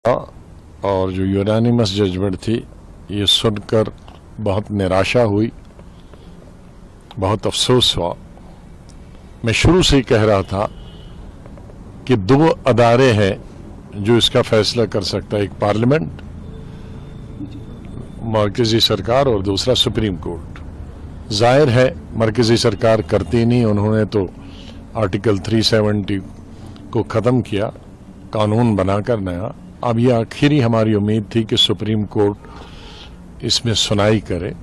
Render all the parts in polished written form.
اور جو unanimous judgement थी ये सुनकर बहुत निराशा हुई, बहुत अफसोस हुआ। मैं शुरू से ही कह रहा था कि दो अदारे हैं जो इसका फैसला कर सकता है, एक पार्लियामेंट मरकजी सरकार और दूसरा सुप्रीम कोर्ट। जाहिर है मरकजी सरकार करती नहीं, उन्होंने तो आर्टिकल 370 को ख़त्म किया कानून बनाकर नया। अब ये आखिरी हमारी उम्मीद थी कि सुप्रीम कोर्ट इसमें सुनाई करे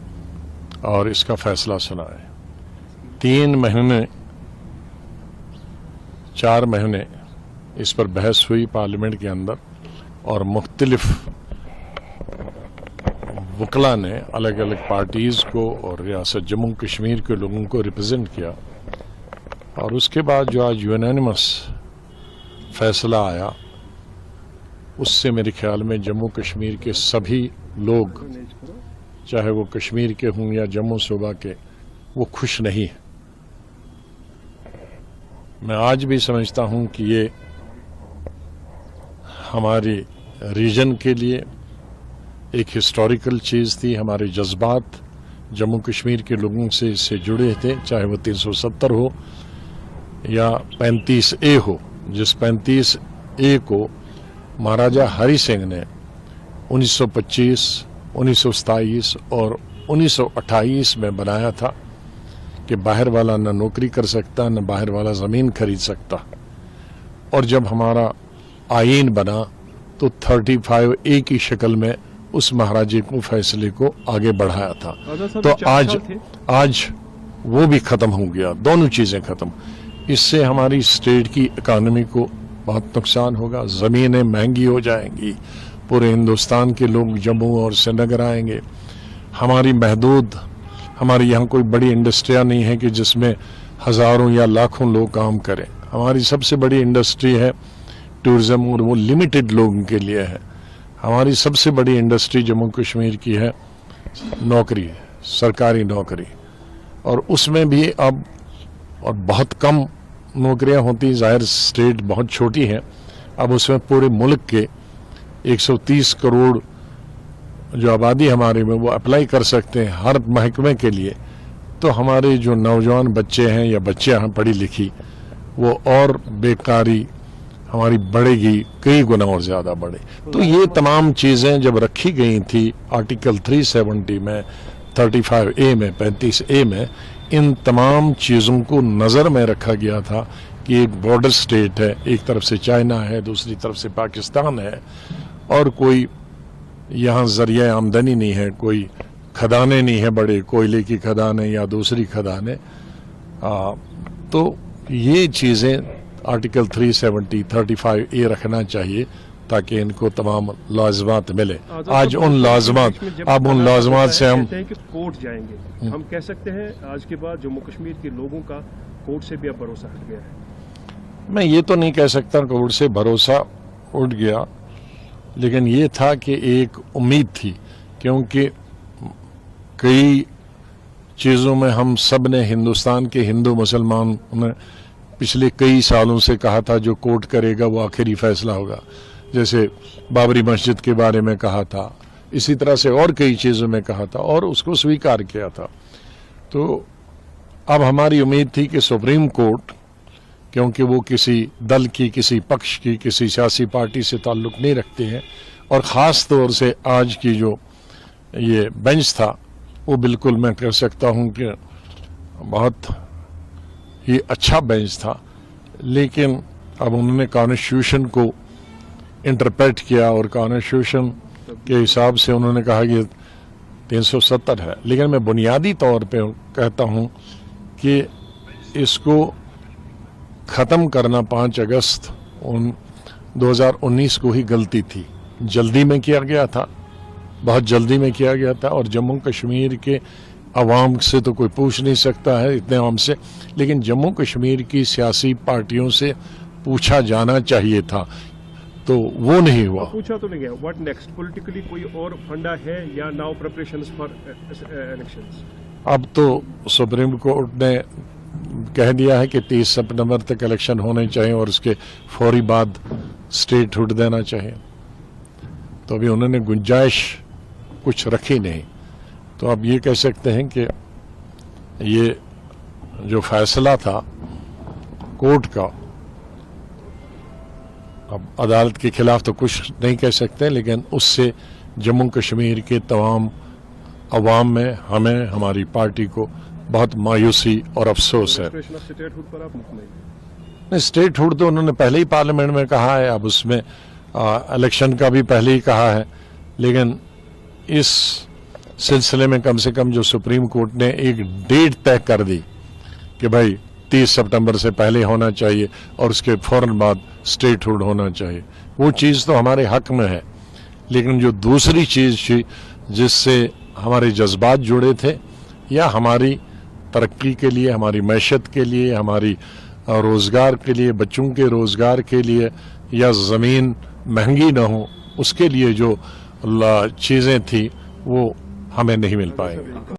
और इसका फैसला सुनाए। 3 महीने 4 महीने इस पर बहस हुई पार्लियामेंट के अंदर और मुख्तलिफ वकला ने अलग अलग पार्टीज़ को और रियासत जम्मू कश्मीर के लोगों को रिप्रेजेंट किया। और उसके बाद जो आज यूनानिमस फैसला आया उससे मेरे ख्याल में जम्मू कश्मीर के सभी लोग, चाहे वो कश्मीर के हों या जम्मू सूबा के, वो खुश नहीं है। मैं आज भी समझता हूं कि ये हमारे रीजन के लिए एक हिस्टोरिकल चीज़ थी। हमारे जज्बात जम्मू कश्मीर के लोगों से इससे जुड़े थे, चाहे वो 370 हो या 35A हो, जिस 35A को महाराजा हरि सिंह ने 1925, 1927 और 1928 में बनाया था कि बाहर वाला न नौकरी कर सकता, न बाहर वाला ज़मीन खरीद सकता। और जब हमारा आईन बना तो 35A की शक्ल में उस महाराजे को फैसले को आगे बढ़ाया था। तो आज वो भी ख़त्म हो गया, दोनों चीज़ें ख़त्म। इससे हमारी स्टेट की इकानमी को बहुत नुकसान होगा, ज़मीनें महंगी हो जाएंगी, पूरे हिंदुस्तान के लोग जम्मू और श्रीनगर आएंगे। हमारी यहाँ कोई बड़ी इंडस्ट्रियाँ नहीं है कि जिसमें हज़ारों या लाखों लोग काम करें। हमारी सबसे बड़ी इंडस्ट्री है टूरिज़्म और वो लिमिटेड लोगों के लिए है। हमारी सबसे बड़ी इंडस्ट्री जम्मू कश्मीर की है नौकरी, सरकारी नौकरी, और उसमें भी अब और बहुत कम नौकरियां होती। ज़ाहिर स्टेट बहुत छोटी है, अब उसमें पूरे मुल्क के 130 करोड़ जो आबादी हमारे में वो अप्लाई कर सकते हैं हर महकमे के लिए। तो हमारे जो नौजवान बच्चे हैं या बच्चियां हैं पढ़ी लिखी, वो और बेकारी हमारी बढ़ेगी, कई गुना और ज़्यादा बढ़े। तो ये तमाम चीज़ें जब रखी गई थी आर्टिकल 370 में, 35A में, 35A में, इन तमाम चीज़ों को नज़र में रखा गया था कि एक बॉर्डर स्टेट है, एक तरफ से चाइना है, दूसरी तरफ से पाकिस्तान है, और कोई यहाँ ज़रिया आमदनी नहीं है, कोई खदानें नहीं है, बड़े कोयले की खदानें या दूसरी खदानें। तो ये चीज़ें आर्टिकल 370, 35A रखना चाहिए ताकि इनको तमाम लाज़िमात मिले। आज उन लाज़िमात से हम कोर्ट जाएंगे, हम कह सकते हैं आज के बाद जम्मू कश्मीर के लोगों का कोर्ट से भी अब भरोसा हट गया है। मैं ये तो नहीं कह सकता कोर्ट से भरोसा उठ गया, लेकिन ये था कि एक उम्मीद थी, क्योंकि कई चीज़ों में हम सब ने, हिंदुस्तान के हिंदू मुसलमान ने पिछले कई सालों से कहा था जो कोर्ट करेगा वो आखिरी फैसला होगा। जैसे बाबरी मस्जिद के बारे में कहा था, इसी तरह से और कई चीज़ों में कहा था और उसको स्वीकार किया था। तो अब हमारी उम्मीद थी कि सुप्रीम कोर्ट, क्योंकि वो किसी दल की, किसी पक्ष की, किसी सियासी पार्टी से ताल्लुक़ नहीं रखते हैं, और ख़ास तौर से आज की जो ये बेंच था वो बिल्कुल मैं कह सकता हूँ कि बहुत ही अच्छा बेंच था। लेकिन अब उन्होंने कॉन्स्टिट्यूशन को इंटरप्रेट किया और कॉन्स्टिट्यूशन के हिसाब से उन्होंने कहा कि 370 है। लेकिन मैं बुनियादी तौर पे कहता हूँ कि इसको ख़त्म करना 5 अगस्त 2019 को ही गलती थी। जल्दी में किया गया था, बहुत जल्दी में किया गया था, और जम्मू कश्मीर के अवाम से तो कोई पूछ नहीं सकता है इतने आम से, लेकिन जम्मू कश्मीर की सियासी पार्टियों से पूछा जाना चाहिए था, तो वो नहीं हुआ। पूछा तो नहीं गया। What next? पॉलिटिकली कोई और फंडा है या नाउ प्रिपरेशंस फॉर इलेक्शंस? अब तो सुप्रीम कोर्ट ने कह दिया है कि 30 सितंबर तक इलेक्शन होने चाहिए और उसके फौरी बाद स्टेट हुड देना चाहिए। तो अभी उन्होंने गुंजाइश कुछ रखी नहीं। तो अब ये कह सकते हैं कि ये जो फैसला था कोर्ट का, अब अदालत के खिलाफ तो कुछ नहीं कह सकते, लेकिन उससे जम्मू कश्मीर के तमाम अवाम में, हमें, हमारी पार्टी को बहुत मायूसी और अफसोस है। Restoration of statehood पर आप मुतमईन हैं? नहीं, स्टेट हुड तो उन्होंने पहले ही पार्लियामेंट में कहा है, अब उसमें इलेक्शन का भी पहले ही कहा है, लेकिन इस सिलसिले में कम से कम जो सुप्रीम कोर्ट ने एक डेट तय कर दी कि भाई 30 सितंबर से पहले होना चाहिए और उसके फौरन बाद स्टेट हुड होना चाहिए, वो चीज़ तो हमारे हक में है। लेकिन जो दूसरी चीज़ थी जिससे हमारे जज्बात जुड़े थे, या हमारी तरक्की के लिए, हमारी मैशत के लिए, हमारी रोज़गार के लिए, बच्चों के रोज़गार के लिए, या ज़मीन महंगी ना हो, उसके लिए जो चीज़ें थी वो हमें नहीं मिल पाएंगी।